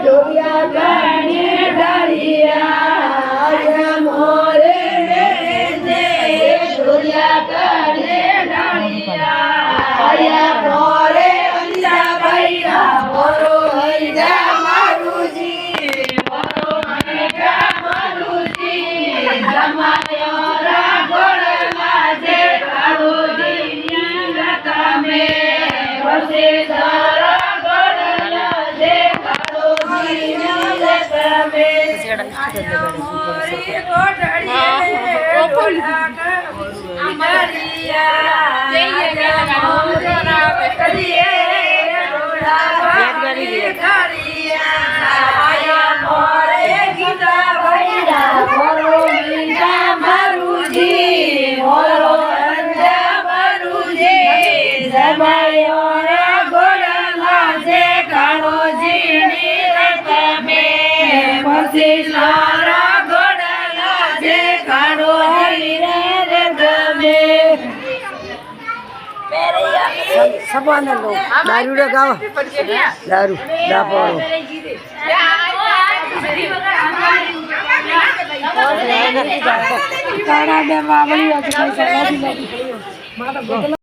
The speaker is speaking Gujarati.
ઢોલિયા કાને ઢાળિયા મોરે ઢોલિયા કાને ઢાળિયા મોરે અંજા ભૈયા મોરો હૈયા મારુજી મોરો હૈયા મારુજી જમાયો રાગોળ માજે કાળુજી લતામે વસે સબાને લો દારૂ લગાવો દારૂ દાપોળો કાળા બે વાવળી